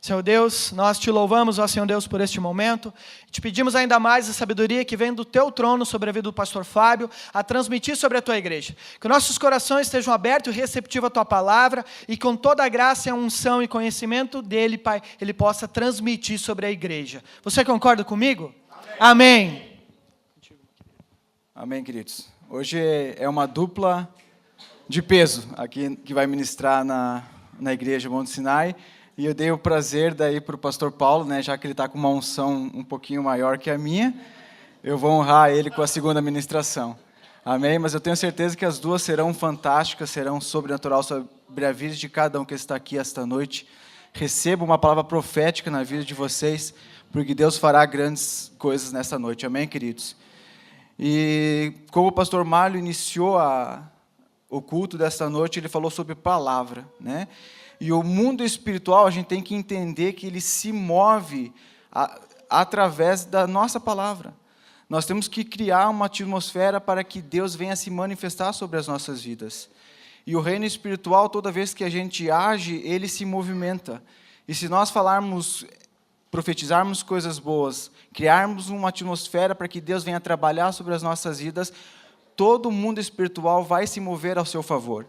Senhor Deus, nós te louvamos, ó Senhor Deus, por este momento. Te pedimos ainda mais a sabedoria que vem do teu trono sobre a vida do pastor Fábio, a transmitir sobre a tua igreja. Que nossos corações estejam abertos e receptivos à tua palavra, e com toda a graça, a unção e conhecimento dele, Pai, ele possa transmitir sobre a igreja. Você concorda comigo? Amém. Amém, queridos. Hoje é uma dupla de peso aqui que vai ministrar na igreja Monte Sinai. E eu dei o prazer daí para o pastor Paulo, né, já que ele está com uma unção um pouquinho maior que a minha, eu vou honrar ele com a segunda ministração. Amém? Mas eu tenho certeza que as duas serão fantásticas, serão sobrenatural sobre a vida de cada um que está aqui esta noite. Receba uma palavra profética na vida de vocês, porque Deus fará grandes coisas nesta noite. Amém, queridos? E como o pastor Marlon iniciou o culto desta noite, ele falou sobre palavra, né? E o mundo espiritual, a gente tem que entender que ele se move através da nossa palavra. Nós temos que criar uma atmosfera para que Deus venha se manifestar sobre as nossas vidas. E o reino espiritual, toda vez que a gente age, ele se movimenta. E se nós falarmos, profetizarmos coisas boas, criarmos uma atmosfera para que Deus venha trabalhar sobre as nossas vidas, todo o mundo espiritual vai se mover ao seu favor.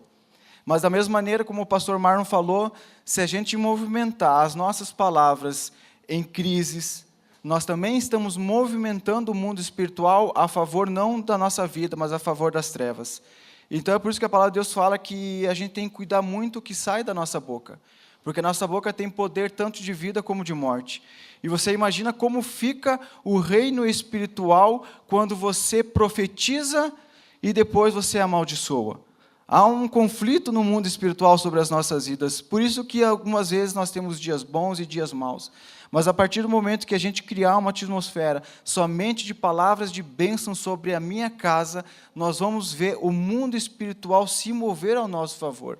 Mas da mesma maneira, como o pastor Marlon falou, se a gente movimentar as nossas palavras em crises, nós também estamos movimentando o mundo espiritual a favor não da nossa vida, mas a favor das trevas. Então é por isso que a palavra de Deus fala que a gente tem que cuidar muito o que sai da nossa boca, porque a nossa boca tem poder tanto de vida como de morte. E você imagina como fica o reino espiritual quando você profetiza e depois você amaldiçoa. Há um conflito no mundo espiritual sobre as nossas vidas, por isso que algumas vezes nós temos dias bons e dias maus. Mas a partir do momento que a gente criar uma atmosfera somente de palavras de bênção sobre a minha casa, nós vamos ver o mundo espiritual se mover ao nosso favor.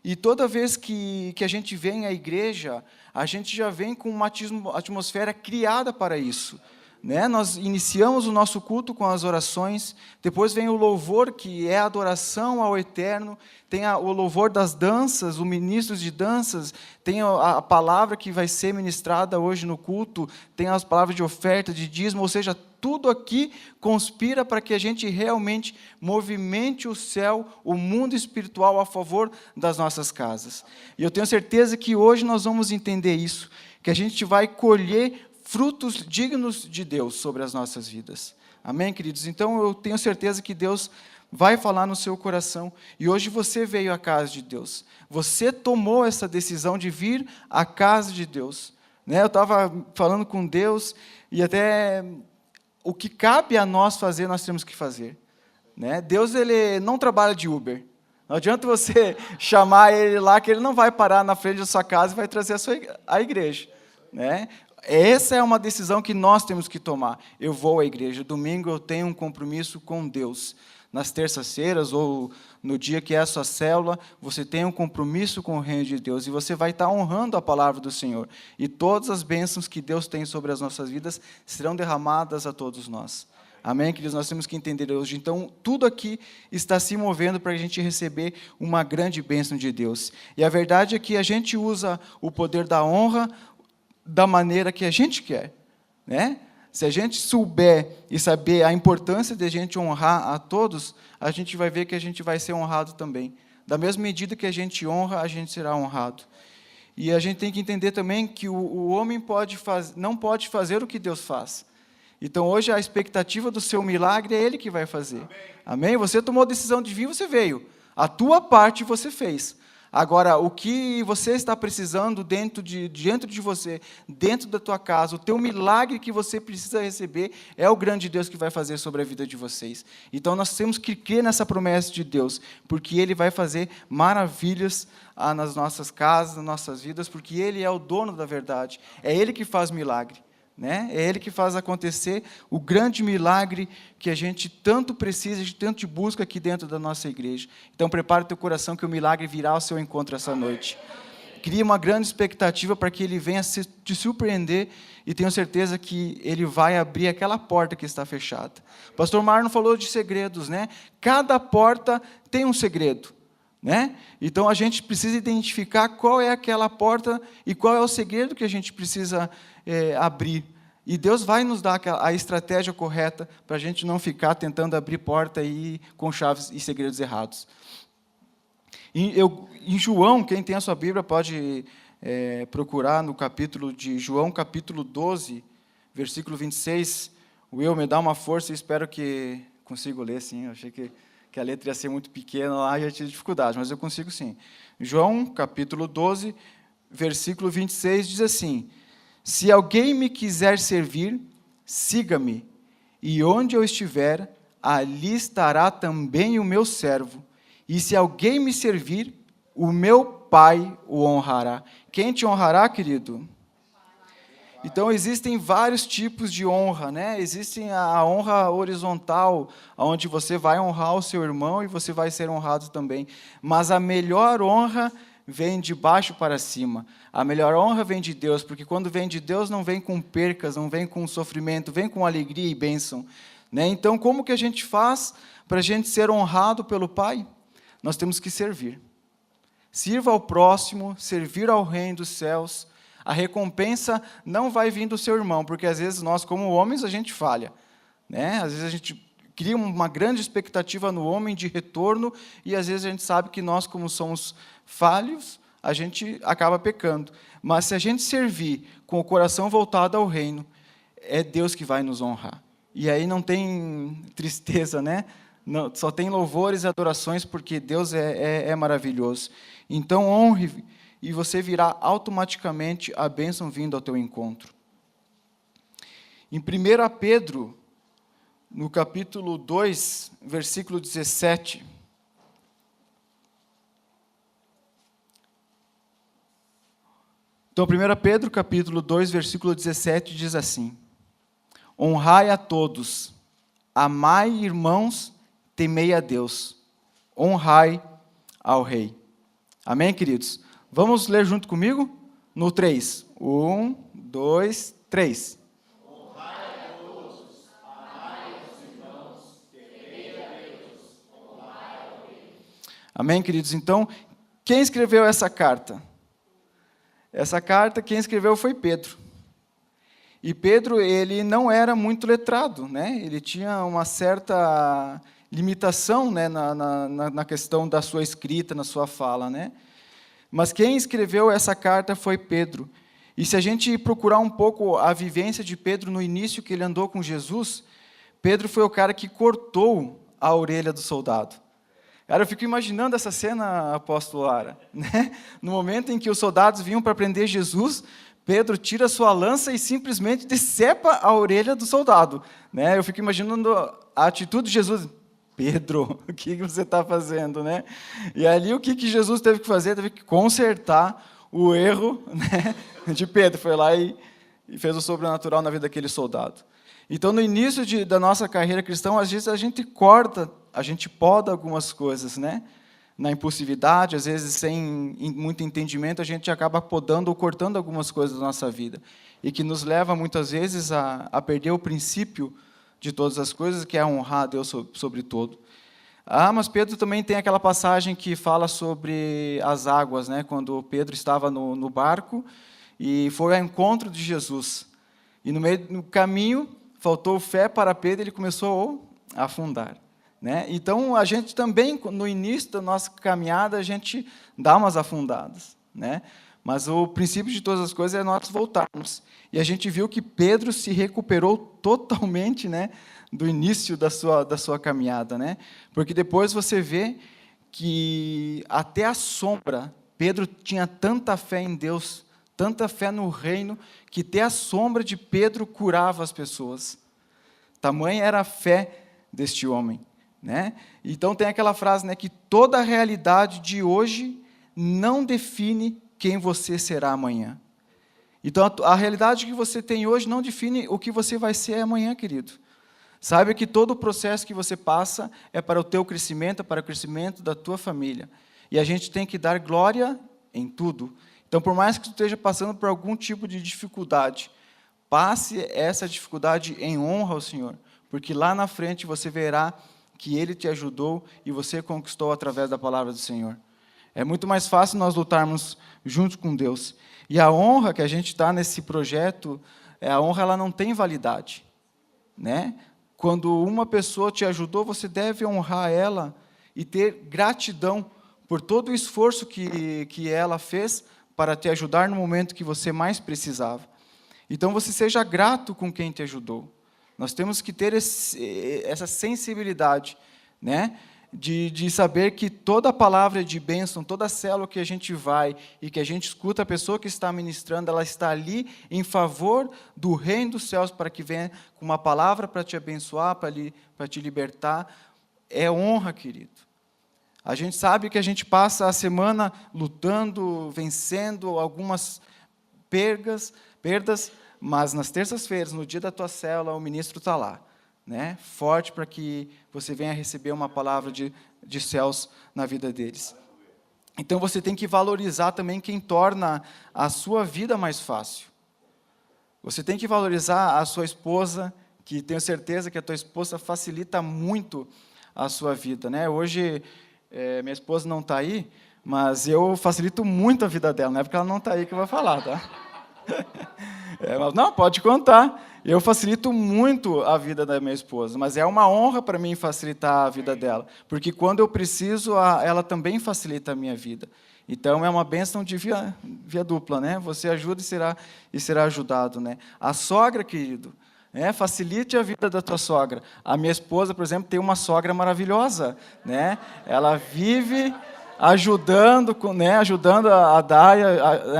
E toda vez que a gente vem à igreja, a gente já vem com uma atmosfera criada para isso. Né? Nós iniciamos o nosso culto com as orações, depois vem o louvor, que é a adoração ao Eterno, tem o louvor das danças, o ministro de danças, tem a palavra que vai ser ministrada hoje no culto, tem as palavras de oferta, de dízimo, ou seja, tudo aqui conspira para que a gente realmente movimente o céu, o mundo espiritual a favor das nossas casas. E eu tenho certeza que hoje nós vamos entender isso, que a gente vai colher frutos dignos de Deus sobre as nossas vidas. Amém, queridos? Então, eu tenho certeza que Deus vai falar no seu coração. E hoje você veio à casa de Deus. Você tomou essa decisão de vir à casa de Deus. Né? Eu estava falando com Deus e até o que cabe a nós fazer, nós temos que fazer. Né? Deus, ele não trabalha de Uber. Não adianta você chamar ele lá, que ele não vai parar na frente da sua casa e vai trazer a igreja. Né? Essa é uma decisão que nós temos que tomar. Eu vou à igreja, domingo eu tenho um compromisso com Deus. Nas terças-feiras ou no dia que é a sua célula, você tem um compromisso com o reino de Deus e você vai estar honrando a palavra do Senhor. E todas as bênçãos que Deus tem sobre as nossas vidas serão derramadas a todos nós. Amém, queridos? Nós temos que entender hoje. Então, tudo aqui está se movendo para a gente receber uma grande bênção de Deus. E a verdade é que a gente usa o poder da honra da maneira que a gente quer, né? Se a gente souber e saber a importância de a gente honrar a todos, a gente vai ver que a gente vai ser honrado também. Da mesma medida que a gente honra, a gente será honrado. E a gente tem que entender também que o homem não pode fazer o que Deus faz. Então, hoje, a expectativa do seu milagre é Ele que vai fazer. Amém? Você tomou a decisão de vir, você veio. A tua parte você fez. Agora, o que você está precisando dentro de você, dentro da tua casa, o teu milagre que você precisa receber, é o grande Deus que vai fazer sobre a vida de vocês. Então, nós temos que crer nessa promessa de Deus, porque Ele vai fazer maravilhas nas nossas casas, nas nossas vidas, porque Ele é o dono da verdade. É Ele que faz milagre. Né? É Ele que faz acontecer o grande milagre que a gente tanto precisa, a gente tanto busca aqui dentro da nossa igreja. Então, prepare o teu coração que o milagre virá ao seu encontro essa noite. Cria uma grande expectativa para que Ele venha te surpreender e tenho certeza que Ele vai abrir aquela porta que está fechada. O pastor Marlon falou de segredos, né? Cada porta tem um segredo. né? Então, a gente precisa identificar qual é aquela porta e qual é o segredo que a gente precisa abrir. E Deus vai nos dar a estratégia correta para a gente não ficar tentando abrir porta e com chaves e segredos errados. Em João, quem tem a sua Bíblia pode procurar no capítulo de João, capítulo 12, versículo 26. O Will me dá uma força e espero que consigo ler, sim. Eu achei que a letra ia ser muito pequena lá e ia ter dificuldade, mas eu consigo sim. João, capítulo 12, versículo 26, diz assim: se alguém me quiser servir, siga-me, e onde eu estiver, ali estará também o meu servo. E se alguém me servir, o meu Pai o honrará. Quem te honrará, querido? Então, existem vários tipos de honra, né? Existe a honra horizontal, onde você vai honrar o seu irmão e você vai ser honrado também. Mas a melhor honra vem de baixo para cima. A melhor honra vem de Deus, porque quando vem de Deus não vem com percas, não vem com sofrimento, vem com alegria e bênção, né? Então, como que a gente faz para a gente ser honrado pelo Pai? Nós temos que servir. Sirva ao próximo, servir ao reino dos céus. A recompensa não vai vir do seu irmão, porque às vezes nós, como homens, a gente falha, né? Às vezes a gente cria uma grande expectativa no homem de retorno, e às vezes a gente sabe que nós, como somos falhos, a gente acaba pecando. Mas se a gente servir com o coração voltado ao reino, é Deus que vai nos honrar. E aí não tem tristeza, né? Não, só tem louvores e adorações, porque Deus é maravilhoso. Então, honre, e você virá automaticamente a bênção vindo ao teu encontro. Em 1 Pedro, no capítulo 2, versículo 17. Então, 1 Pedro, capítulo 2, versículo 17, diz assim: honrai a todos, amai irmãos, temei a Deus, honrai ao Rei. Amém, queridos? Vamos ler junto comigo? No 3. 1, 2, 3. Honrai a todos, amai os irmãos, temei a Deus, honrai ao Rei. Amém, queridos? Então, quem escreveu essa carta? Essa carta, quem escreveu foi Pedro. E Pedro, ele não era muito letrado, né? Ele tinha uma certa limitação, né, na questão da sua escrita, na sua fala, né? Mas quem escreveu essa carta foi Pedro. E se a gente procurar um pouco a vivência de Pedro no início que ele andou com Jesus, Pedro foi o cara que cortou a orelha do soldado. Cara, eu fico imaginando essa cena, apóstolo Lara, né? No momento em que os soldados vinham para prender Jesus, Pedro tira sua lança e simplesmente decepa a orelha do soldado, né? Eu fico imaginando a atitude de Jesus. Pedro, o que você está fazendo, né? E ali o que Jesus teve que fazer? Teve que consertar o erro, né, de Pedro. Foi lá e fez o sobrenatural na vida daquele soldado. Então, no início da nossa carreira cristã, às vezes a gente corta, a gente poda algumas coisas, né? Na impulsividade, às vezes sem muito entendimento, a gente acaba podando ou cortando algumas coisas da nossa vida. E que nos leva, muitas vezes, a perder o princípio de todas as coisas, que é honrar a Deus sobre todo. Mas Pedro também tem aquela passagem que fala sobre as águas, né? Quando Pedro estava no barco e foi ao encontro de Jesus. E no caminho, faltou fé para Pedro e ele começou a afundar, né? Então, a gente também, no início da nossa caminhada, a gente dá umas afundadas, né? Mas o princípio de todas as coisas é nós voltarmos. E a gente viu que Pedro se recuperou totalmente, né, do início da sua caminhada, né? Porque depois você vê que até a sombra, Pedro tinha tanta fé em Deus, tanta fé no reino, que até a sombra de Pedro curava as pessoas. Tamanha era a fé deste homem, né? Então tem aquela frase, né, que toda a realidade de hoje não define quem você será amanhã. Então, a realidade que você tem hoje não define o que você vai ser amanhã, querido. Saiba que todo o processo que você passa é para o teu crescimento, é para o crescimento da tua família. E a gente tem que dar glória em tudo. Então, por mais que tu esteja passando por algum tipo de dificuldade, passe essa dificuldade em honra ao Senhor, porque lá na frente você verá que Ele te ajudou e você conquistou através da palavra do Senhor. É muito mais fácil nós lutarmos juntos com Deus. E a honra que a gente está nesse projeto, a honra ela não tem validade, né? Quando uma pessoa te ajudou, você deve honrar ela e ter gratidão por todo o esforço que ela fez para te ajudar no momento que você mais precisava. Então, você seja grato com quem te ajudou. Nós temos que ter essa sensibilidade, né? De saber que toda palavra de bênção, toda célula que a gente vai e que a gente escuta, a pessoa que está ministrando, ela está ali em favor do reino dos céus, para que venha com uma palavra para te abençoar, para te libertar. É honra, querido. A gente sabe que a gente passa a semana lutando, vencendo algumas perdas, mas nas terças-feiras, no dia da tua célula, o ministro está lá, né? Forte para que você venha receber uma palavra de céus na vida deles. Então, você tem que valorizar também quem torna a sua vida mais fácil. Você tem que valorizar a sua esposa, que tenho certeza que a tua esposa facilita muito a sua vida, né? Hoje, minha esposa não está aí, mas eu facilito muito a vida dela, não é porque ela não está aí que eu vou falar, tá? Mas, não, pode contar. Eu facilito muito a vida da minha esposa, mas é uma honra para mim facilitar a vida dela, porque quando eu preciso, ela também facilita a minha vida. Então, é uma bênção de via dupla, né? Você ajuda e será ajudado, né? A sogra, querido, facilite a vida da tua sogra. A minha esposa, por exemplo, tem uma sogra maravilhosa, né? Ela vive ajudando, né? Ajudando a dar,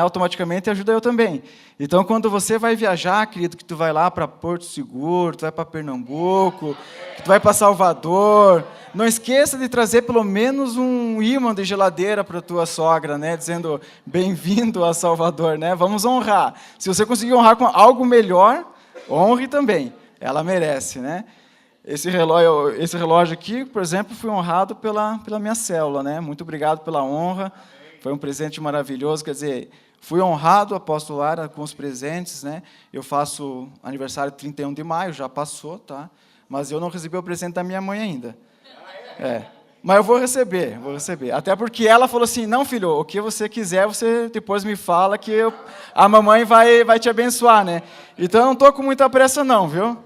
automaticamente ajuda eu também. Então, quando você vai viajar, querido, que tu vai lá para Porto Seguro, tu vai para Pernambuco, que tu vai para Salvador, não esqueça de trazer pelo menos um ímã de geladeira para tua sogra, né? Dizendo, bem-vindo a Salvador, né? Vamos honrar. Se você conseguir honrar com algo melhor, honre também. Ela merece, né? Esse relógio aqui, por exemplo, fui honrado pela minha célula, né? Muito obrigado pela honra. Foi um presente maravilhoso, quer dizer, fui honrado, apóstolo Lara, com os presentes, né? Eu faço aniversário 31 de maio, já passou, tá? Mas eu não recebi o presente da minha mãe ainda. Mas eu vou receber. Até porque ela falou assim, não, filho, o que você quiser, você depois me fala que a mamãe vai te abençoar, né? Então, eu não estou com muita pressa não, viu?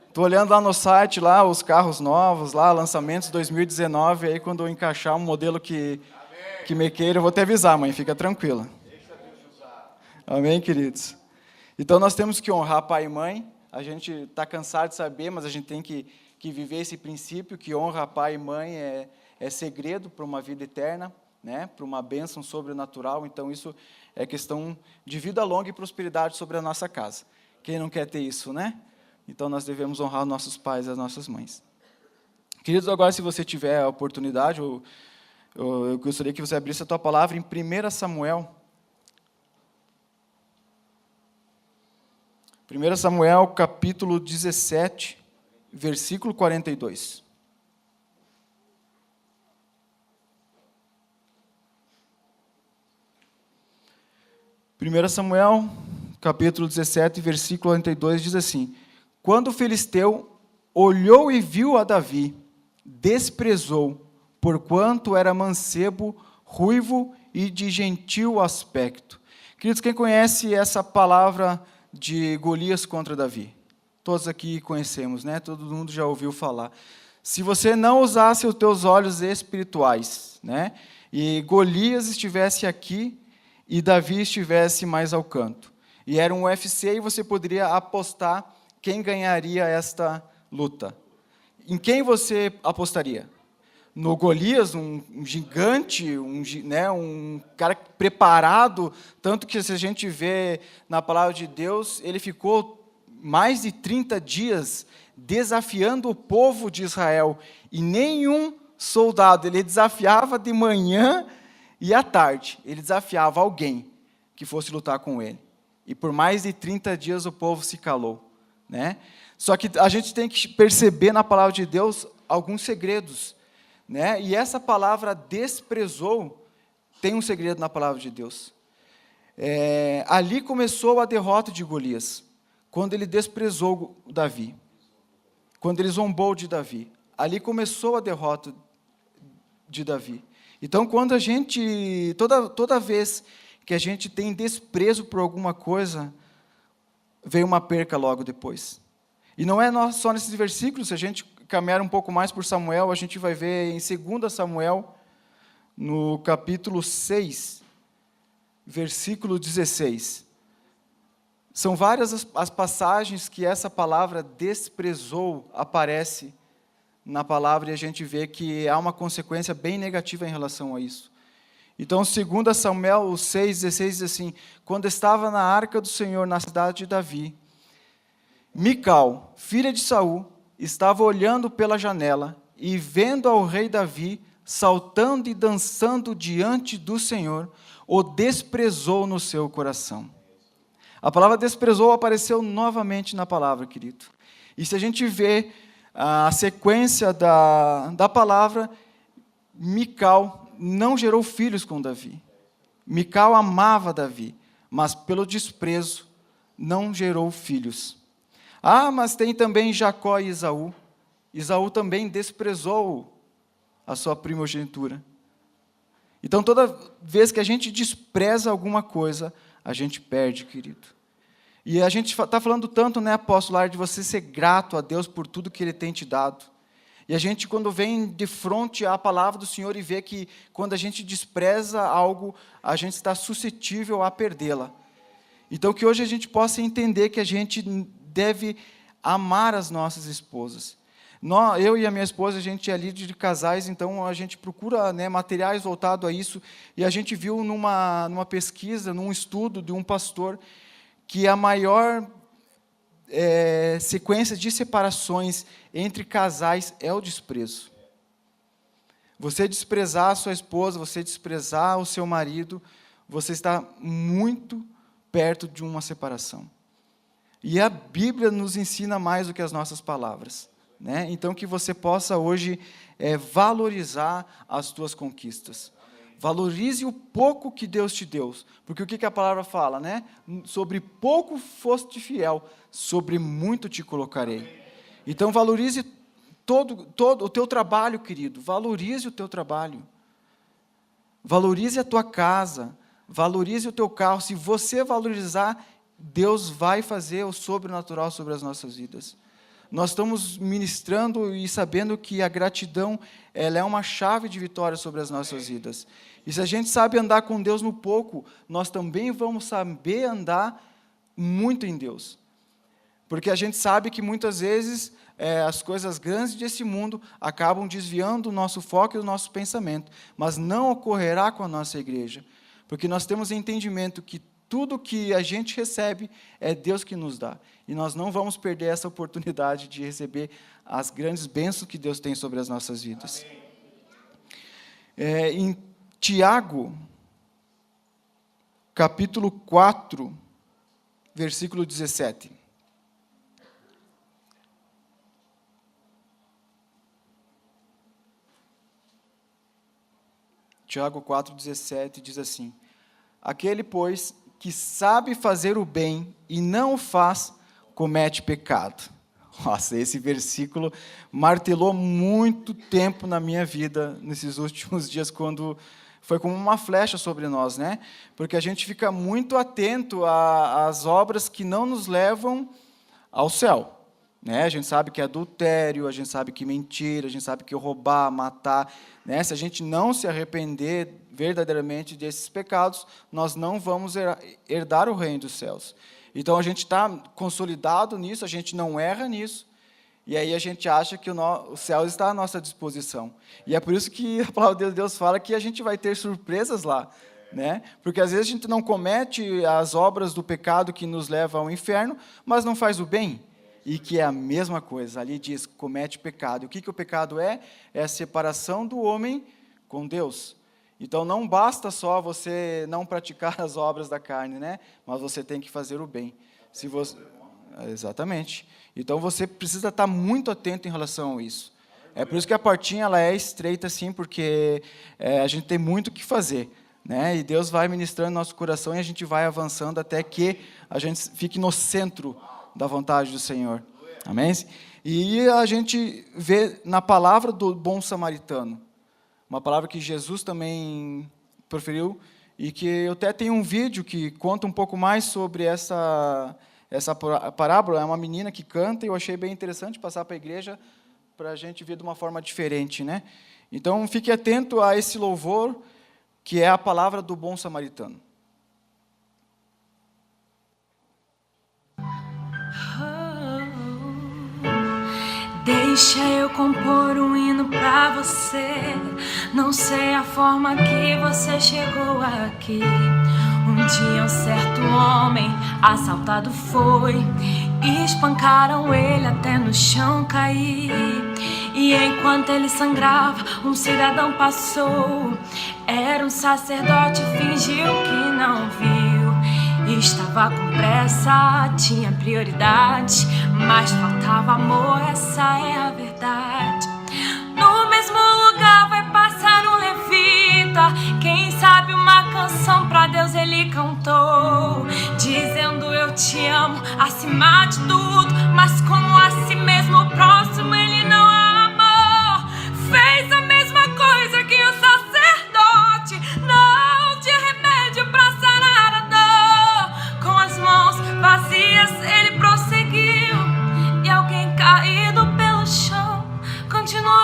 Estou olhando lá no site, lá, os carros novos, lá, lançamentos 2019, aí quando eu encaixar um modelo que me queira, eu vou te avisar, mãe, fica tranquila. Amém, queridos? Então, nós temos que honrar pai e mãe. A gente está cansado de saber, mas a gente tem que viver esse princípio, que honra pai e mãe é segredo para uma vida eterna, né? Para uma bênção sobrenatural. Então, isso é questão de vida longa e prosperidade sobre a nossa casa. Quem não quer ter isso, né? Então, nós devemos honrar nossos pais e as nossas mães. Queridos, agora, se você tiver a oportunidade, eu gostaria que você abrisse a tua palavra em 1 Samuel. 1 Samuel, capítulo 17, versículo 42. Samuel, capítulo 17, versículo 42, diz assim: Quando o filisteu olhou e viu a Davi, desprezou, porquanto era mancebo, ruivo e de gentil aspecto. Queridos, quem conhece essa palavra de Golias contra Davi? Todos aqui conhecemos, né? Todo mundo já ouviu falar. Se você não usasse os teus olhos espirituais, né? E Golias estivesse aqui e Davi estivesse mais ao canto, e era um UFC, e você poderia apostar quem ganharia esta luta. Em quem você apostaria? No Golias, um gigante, um cara preparado, tanto que se a gente vê na palavra de Deus, ele ficou mais de 30 dias desafiando o povo de Israel, e nenhum soldado, ele desafiava de manhã e à tarde, ele desafiava alguém que fosse lutar com ele. E por mais de 30 dias o povo se calou, né? Só que a gente tem que perceber na palavra de Deus alguns segredos, né? E essa palavra desprezou tem um segredo na palavra de Deus. Ali começou a derrota de Golias, quando ele desprezou Davi, quando ele zombou de Davi. Ali começou a derrota de Davi. Então, quando a gente, toda vez que a gente tem desprezo por alguma coisa, vem uma perca logo depois. E não é só nesses versículos, se a gente caminhar um pouco mais por Samuel, a gente vai ver em 2 Samuel, no capítulo 6, versículo 16. São várias as passagens que essa palavra desprezou aparece na palavra, e a gente vê que há uma consequência bem negativa em relação a isso. Então, 2 Samuel 6,16 diz assim: quando estava na arca do Senhor, na cidade de Davi, Mical, filha de Saul, estava olhando pela janela e vendo ao rei Davi saltando e dançando diante do Senhor, o desprezou no seu coração. A palavra desprezou apareceu novamente na palavra, querido. E se a gente vê a sequência da palavra, Mical não gerou filhos com Davi. Mical amava Davi, mas pelo desprezo não gerou filhos. Mas tem também Jacó e Esaú. Esaú também desprezou a sua primogenitura. Então, toda vez que a gente despreza alguma coisa, a gente perde, querido. E a gente está falando tanto, né, apóstolo, de você ser grato a Deus por tudo que Ele tem te dado. E a gente, quando vem de frente à palavra do Senhor e vê que quando a gente despreza algo, a gente está suscetível a perdê-la. Então, que hoje a gente possa entender que a gente deve amar as nossas esposas. Eu e a minha esposa, a gente é líder de casais, então a gente procura, né, materiais voltados a isso, e a gente viu numa pesquisa, num estudo de um pastor, que a maior sequência de separações entre casais é o desprezo. Você desprezar a sua esposa, você desprezar o seu marido, você está muito perto de uma separação. E a Bíblia nos ensina mais do que as nossas palavras, né? Então, que você possa hoje valorizar as tuas conquistas. Valorize o pouco que Deus te deu, porque o que a palavra fala, né? Sobre pouco foste fiel, sobre muito te colocarei. Então, valorize todo o teu trabalho, querido. Valorize o teu trabalho. Valorize a tua casa. Valorize o teu carro. Se você valorizar, Deus vai fazer o sobrenatural sobre as nossas vidas. Nós estamos ministrando e sabendo que a gratidão, ela é uma chave de vitória sobre as nossas vidas. E se a gente sabe andar com Deus no pouco, nós também vamos saber andar muito em Deus. Porque a gente sabe que muitas vezes as coisas grandes desse mundo acabam desviando o nosso foco e o nosso pensamento. Mas não ocorrerá com a nossa igreja. Porque nós temos entendimento que tudo que a gente recebe é Deus que nos dá. E nós não vamos perder essa oportunidade de receber as grandes bênçãos que Deus tem sobre as nossas vidas. Em Tiago, capítulo 4, versículo 17. Tiago 4, 17 diz assim: aquele, pois, que sabe fazer o bem e não o faz, comete pecado. Nossa, esse versículo martelou muito tempo na minha vida, nesses últimos dias, quando foi como uma flecha sobre nós, né? Porque a gente fica muito atento às obras que não nos levam ao céu, né? A gente sabe que é adultério, a gente sabe que mentira, a gente sabe que roubar, matar, né? Se a gente não se arrepender verdadeiramente desses pecados, nós não vamos herdar o reino dos céus. Então, a gente está consolidado nisso, a gente não erra nisso, e aí a gente acha que o céu está à nossa disposição. E é por isso que a palavra de Deus fala que a gente vai ter surpresas lá, né? Porque às vezes a gente não comete as obras do pecado que nos leva ao inferno, mas não faz o bem. E que é a mesma coisa, ali diz, comete pecado. E o que o pecado é? É a separação do homem com Deus. Então, não basta só você não praticar as obras da carne, né? Mas você tem que fazer o bem. Exatamente. Então, você precisa estar muito atento em relação a isso. É por isso que a portinha ela é estreita, assim, porque a gente tem muito o que fazer, né? E Deus vai ministrando no nosso coração e a gente vai avançando até que a gente fique no centro da vontade do Senhor. Amém? E a gente vê na palavra do bom samaritano. uma palavra que Jesus também proferiu, e que eu até tenho um vídeo que conta um pouco mais sobre essa parábola. É uma menina que canta, e eu achei bem interessante passar para a igreja, para a gente ver de uma forma diferente, né? Então, fique atento a esse louvor, que é a palavra do bom samaritano. Deixa eu compor um hino pra você. Não sei a forma que você chegou aqui. Um dia um certo homem assaltado foi, e espancaram ele até no chão cair. E enquanto ele sangrava, um cidadão passou. Era um sacerdote, fingiu que não viu. Estava com pressa, tinha prioridade, mas faltava amor, essa é a verdade. No mesmo lugar vai passar um levita. Quem sabe uma canção pra Deus ele cantou, dizendo eu te amo acima de tudo, mas como a si mesmo o próximo ele não amou. Fez a mesma coisa que o sacerdote, não tinha remédio pra sarar a dor. Com as mãos vazias ele prosseguiu, e alguém caído pelo chão continuou.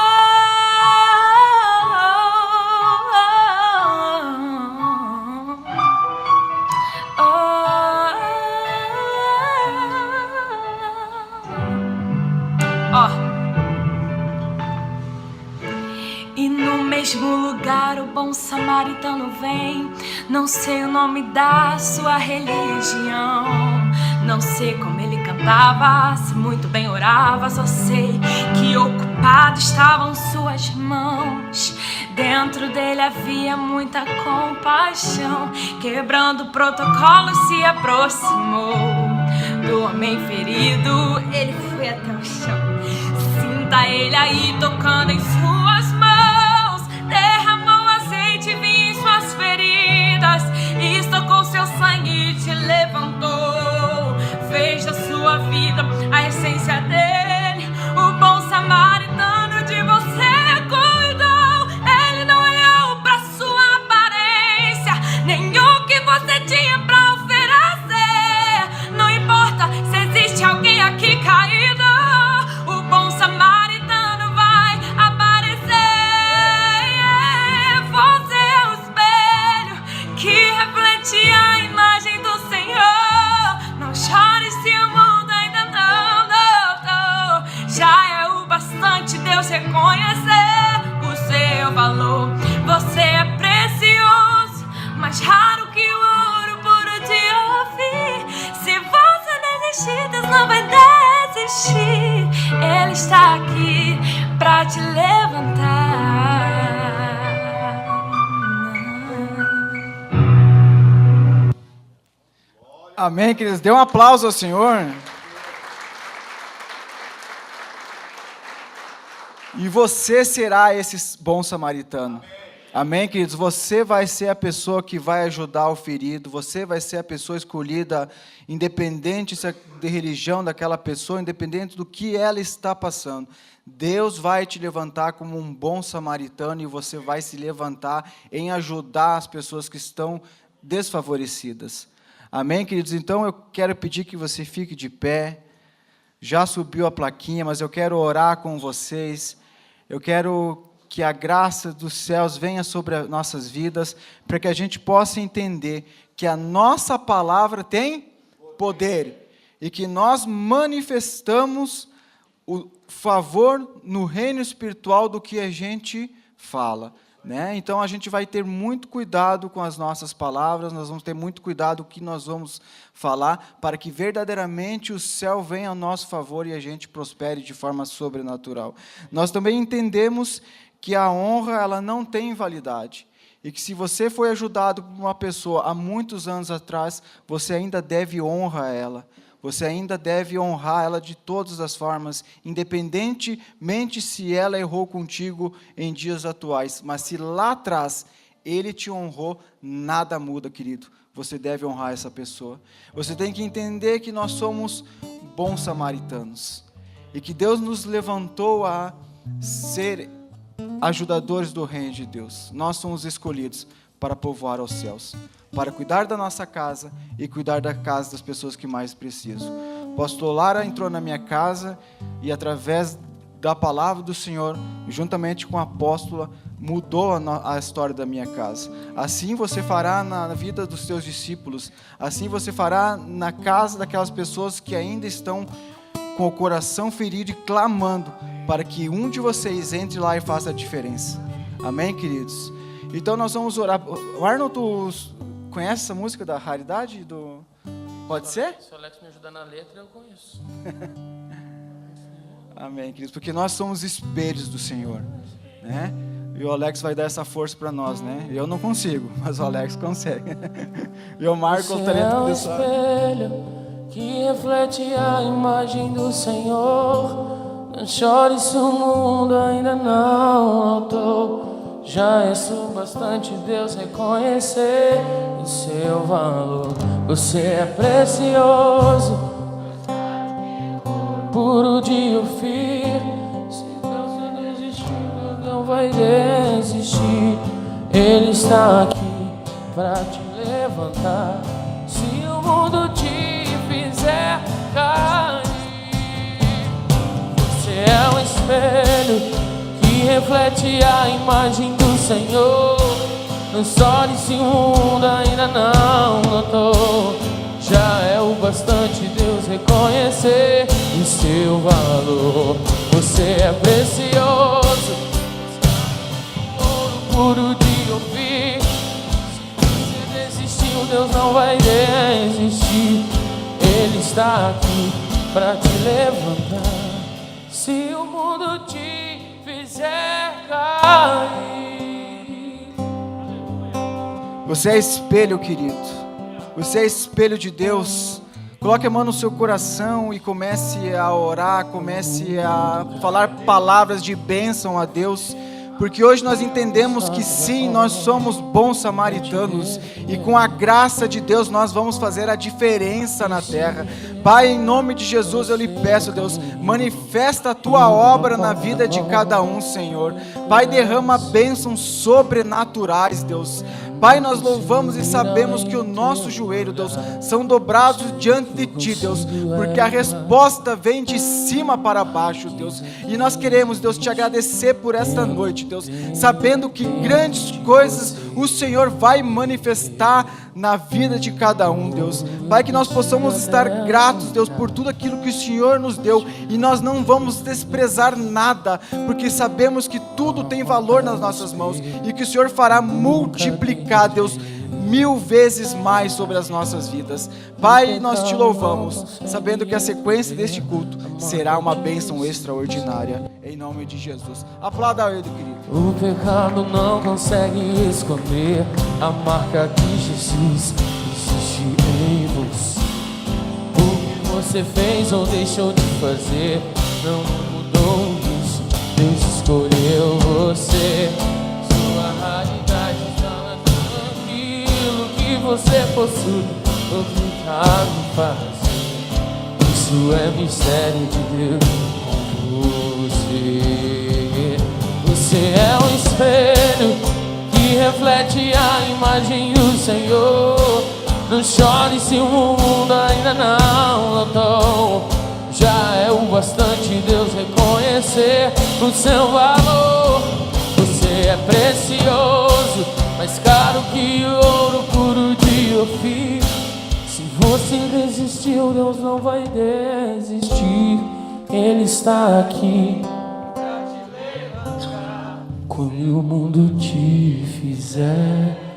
E no mesmo lugar o bom samaritano vem. Não sei o nome da sua religião, não sei como ele cantava, se muito bem orava. Só sei que ocupado estavam suas mãos. Dentro dele havia muita compaixão. Quebrando o protocolo se aproximou do homem ferido, ele foi até o chão. Sinta ele aí tocando em suas mãos. Derramou azeite e vinho em suas feridas, e estocou seu sangue e te levantou. Fez da sua vida a essência dele. O bom samaritano de você cuidou. Ele não olhou pra sua aparência, nem o que você tinha pra oferecer. Não importa se existe alguém aqui caído, o bom samaritano vai aparecer. Você é o espelho que reflete a imagem do Senhor. Não chore se o mundo ainda não. Já é o bastante Deus reconhecer o seu valor. Você é precioso, mais raro que o ouro puro de Ofir. Se você desistir, Deus não vai desistir. Ele está aqui pra te levantar. Amém, queridos? Dê um aplauso ao Senhor. E você será esse bom samaritano. Amém, queridos? Você vai ser a pessoa que vai ajudar o ferido. Você vai ser a pessoa escolhida, independente de religião daquela pessoa, independente do que ela está passando. Deus vai te levantar como um bom samaritano, e você vai se levantar em ajudar as pessoas que estão desfavorecidas. Amém, queridos? Então eu quero pedir que você fique de pé. Já subiu a plaquinha, mas eu quero orar com vocês. Eu quero que a graça dos céus venha sobre as nossas vidas, para que a gente possa entender que a nossa palavra tem poder, e que nós manifestamos o favor no reino espiritual do que a gente fala, né? Então a gente vai ter muito cuidado com as nossas palavras, nós vamos ter muito cuidado com o que nós vamos falar, para que verdadeiramente o céu venha ao nosso favor e a gente prospere de forma sobrenatural. Nós também entendemos que a honra ela não tem validade, e que se você foi ajudado por uma pessoa há muitos anos atrás, você ainda deve honra a ela. Você ainda deve honrar ela de todas as formas, independentemente se ela errou contigo em dias atuais. Mas se lá atrás ele te honrou, nada muda, querido. Você deve honrar essa pessoa. Você tem que entender que nós somos bons samaritanos, e que Deus nos levantou a ser ajudadores do reino de Deus. Nós somos escolhidos para povoar os céus, para cuidar da nossa casa e cuidar da casa das pessoas que mais precisam. O pastor Lara entrou na minha casa e, através da palavra do Senhor, juntamente com a apóstola, mudou a história da minha casa. Assim você fará na vida dos seus discípulos, assim você fará na casa daquelas pessoas que ainda estão com o coração ferido e clamando para que um de vocês entre lá e faça a diferença. Amém, queridos? Então nós vamos orar. O Arnold, tu conhece essa música da Raridade? Pode ser? Se o Alex me ajudar na letra, eu conheço. Amém, queridos, porque nós somos espelhos do Senhor, né? E o Alex vai dar essa força para nós, né? Eu não consigo, mas o Alex consegue. E o Marco gostaria de começar. Você é um espelho que reflete a imagem do Senhor. Não chore se o mundo ainda não notou. Já é bastante Deus reconhecer o seu valor. Você é precioso, puro de ouvir. Se Deus não desistir, Deus não vai desistir. Ele está aqui para te levantar. Se o mundo te fizer cair, você é um espelho que reflete a imagem do Senhor. Não chore se o mundo ainda não notou. Já é o bastante Deus reconhecer o seu valor. Você é precioso, ouro puro de ouvir. Se você desistiu, Deus não vai desistir. Ele está aqui para te levantar. Se o mundo te fizer cair. Você é espelho, querido. Você é espelho de Deus. Coloque a mão no seu coração e comece a orar, comece a falar palavras de bênção a Deus. Porque hoje nós entendemos que sim, nós somos bons samaritanos e com a graça de Deus nós vamos fazer a diferença na terra. Pai, em nome de Jesus eu lhe peço, Deus, manifesta a tua obra na vida de cada um, Senhor. Pai, derrama bênçãos sobrenaturais, Deus. Pai, nós louvamos e sabemos que o nosso joelho, Deus, são dobrados diante de Ti, Deus, porque a resposta vem de cima para baixo, Deus. E nós queremos, Deus, Te agradecer por esta noite, Deus, sabendo que grandes coisas o Senhor vai manifestar na vida de cada um, Deus. Pai, que nós possamos estar gratos, Deus, por tudo aquilo que o Senhor nos deu, e nós não vamos desprezar nada, porque sabemos que tudo tem valor nas nossas mãos, e que o Senhor fará multiplicar, Deus, 1000 vezes mais sobre as nossas vidas. Pai, nós Te louvamos, sabendo que a sequência deste culto será uma bênção extraordinária, em nome de Jesus. Aplauda Ele, querido. O pecado não consegue esconder a marca que Jesus existe em você. O que você fez ou deixou de fazer não mudou isso. Deus escolheu você. Sua realidade está naquilo que você possui. Obrigado, fazer. Isso é mistério de Deus. Você é um espelho que reflete a imagem do Senhor. Não chore se o mundo ainda não notou. Já é o bastante Deus reconhecer o seu valor. Você é precioso, mais caro que ouro puro de Ofir. Se você resistiu, Deus não vai desistir. Ele está aqui quando o mundo te fizer